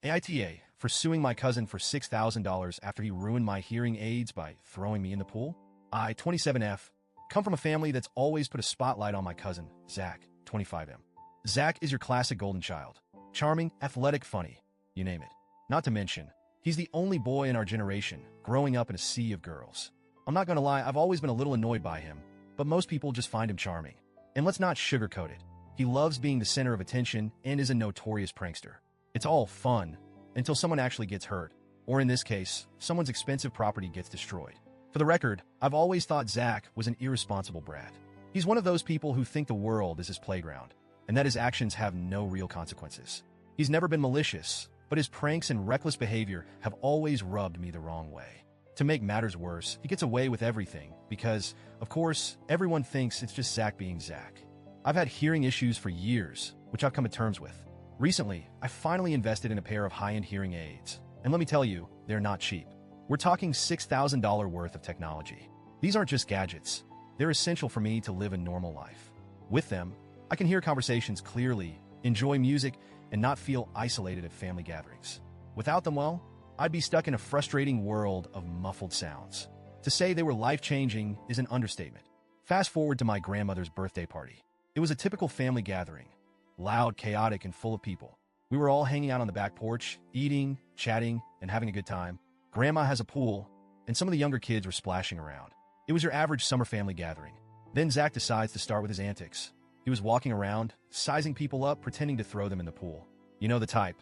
AITA for suing my cousin for $6,000 after he ruined my hearing aids by throwing me in the pool. I, 27F, come from a family that's always put a spotlight on my cousin, Zach, 25M. Zach is your classic golden child. Charming, athletic, funny, you name it. Not to mention, he's the only boy in our generation growing up in a sea of girls. I'm not gonna lie, I've always been a little annoyed by him, but most people just find him charming. And let's not sugarcoat it. He loves being the center of attention and is a notorious prankster. It's all fun until someone actually gets hurt, or in this case, someone's expensive property gets destroyed. For the record, I've always thought Zach was an irresponsible brat. He's one of those people who think the world is his playground, and that his actions have no real consequences. He's never been malicious, but his pranks and reckless behavior have always rubbed me the wrong way. To make matters worse, he gets away with everything because, of course, everyone thinks it's just Zach being Zach. I've had hearing issues for years, which I've come to terms with. Recently, I finally invested in a pair of high-end hearing aids, and let me tell you, they're not cheap. We're talking $6,000 worth of technology. These aren't just gadgets. They're essential for me to live a normal life. With them, I can hear conversations clearly, enjoy music, and not feel isolated at family gatherings. Without them, well, I'd be stuck in a frustrating world of muffled sounds. To say they were life-changing is an understatement. Fast forward to my grandmother's birthday party. It was a typical family gathering. Loud, chaotic, and full of people. We were all hanging out on the back porch, eating, chatting, and having a good time. Grandma has a pool, and some of the younger kids were splashing around. It was your average summer family gathering. Then Zach decides to start with his antics. He was walking around, sizing people up, pretending to throw them in the pool. You know the type.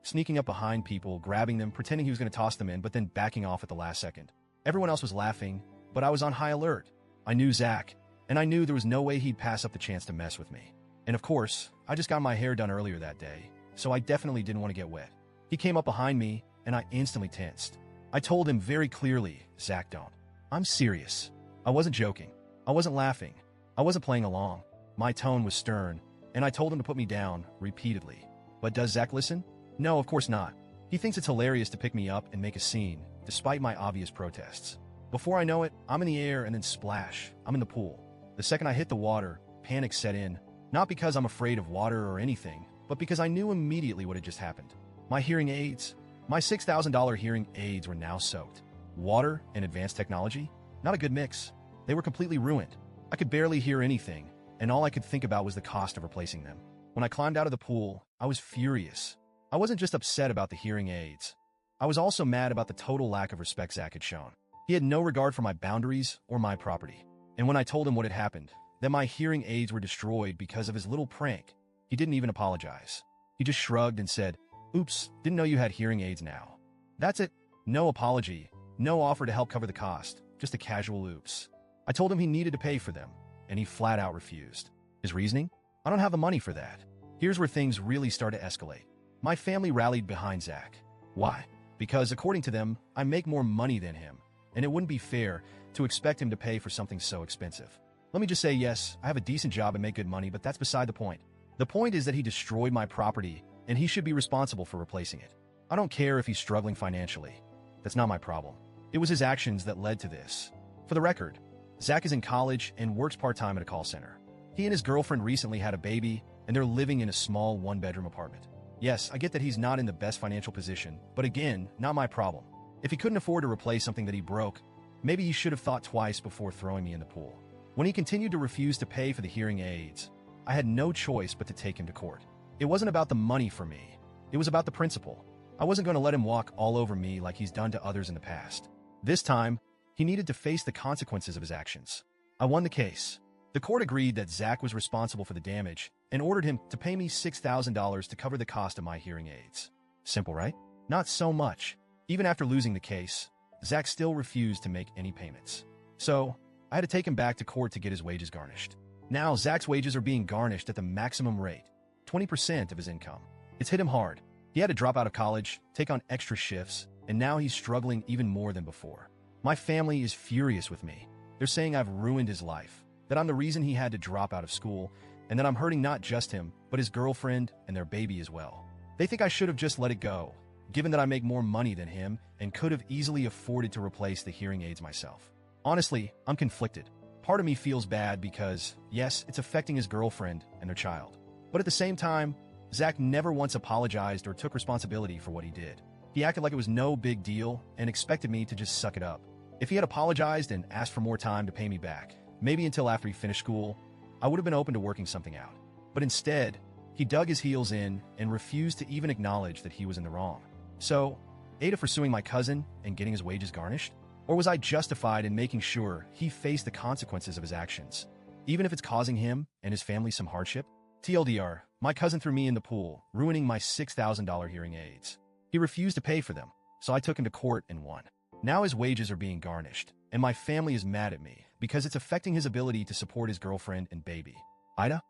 Sneaking up behind people, grabbing them, pretending he was going to toss them in, but then backing off at the last second. Everyone else was laughing, but I was on high alert. I knew Zach, and I knew there was no way he'd pass up the chance to mess with me. And of course, I just got my hair done earlier that day, so I definitely didn't want to get wet. He came up behind me, and I instantly tensed. I told him very clearly, Zach, don't. I'm serious. I wasn't joking. I wasn't laughing. I wasn't playing along. My tone was stern, and I told him to put me down repeatedly. But does Zach listen? No, of course not. He thinks it's hilarious to pick me up and make a scene, despite my obvious protests. Before I know it, I'm in the air and then splash. I'm in the pool. The second I hit the water, panic set in. Not because I'm afraid of water or anything, but because I knew immediately what had just happened. My hearing aids, my $6,000 hearing aids were now soaked. Water and advanced technology? Not a good mix. They were completely ruined. I could barely hear anything, and all I could think about was the cost of replacing them. When I climbed out of the pool, I was furious. I wasn't just upset about the hearing aids. I was also mad about the total lack of respect Zach had shown. He had no regard for my boundaries or my property. And when I told him what had happened, that my hearing aids were destroyed because of his little prank, he didn't even apologize. He just shrugged and said, "Oops, didn't know you had hearing aids now." That's it. No apology, no offer to help cover the cost, just a casual oops. I told him he needed to pay for them, and he flat out refused. His reasoning? I don't have the money for that. Here's where things really start to escalate. My family rallied behind Zach. Why? Because according to them, I make more money than him, and it wouldn't be fair to expect him to pay for something so expensive. Let me just say, yes, I have a decent job and make good money, but that's beside the point. The point is that he destroyed my property, and he should be responsible for replacing it. I don't care if he's struggling financially. That's not my problem. It was his actions that led to this. For the record, Zach is in college and works part-time at a call center. He and his girlfriend recently had a baby, and they're living in a small one-bedroom apartment. Yes, I get that he's not in the best financial position, but again, not my problem. If he couldn't afford to replace something that he broke, maybe he should have thought twice before throwing me in the pool. When he continued to refuse to pay for the hearing aids, I had no choice but to take him to court. It wasn't about the money for me. It was about the principle. I wasn't going to let him walk all over me like he's done to others in the past. This time, he needed to face the consequences of his actions. I won the case. The court agreed that Zach was responsible for the damage and ordered him to pay me $6,000 to cover the cost of my hearing aids. Simple, right? Not so much. Even after losing the case, Zach still refused to make any payments. So, I had to take him back to court to get his wages garnished. Now, Zach's wages are being garnished at the maximum rate, 20% of his income. It's hit him hard. He had to drop out of college, take on extra shifts, and now he's struggling even more than before. My family is furious with me. They're saying I've ruined his life, that I'm the reason he had to drop out of school, and that I'm hurting not just him, but his girlfriend and their baby as well. They think I should have just let it go, given that I make more money than him and could have easily afforded to replace the hearing aids myself. Honestly, I'm conflicted. Part of me feels bad because, yes, it's affecting his girlfriend and their child. But at the same time, Zach never once apologized or took responsibility for what he did. He acted like it was no big deal and expected me to just suck it up. If he had apologized and asked for more time to pay me back, maybe until after he finished school, I would have been open to working something out. But instead, he dug his heels in and refused to even acknowledge that he was in the wrong. So, AITA for suing my cousin and getting his wages garnished? Or was I justified in making sure he faced the consequences of his actions, even if it's causing him and his family some hardship? TLDR, my cousin threw me in the pool, ruining my $6,000 hearing aids. He refused to pay for them, so I took him to court and won. Now his wages are being garnished, and my family is mad at me because it's affecting his ability to support his girlfriend and baby. AITA?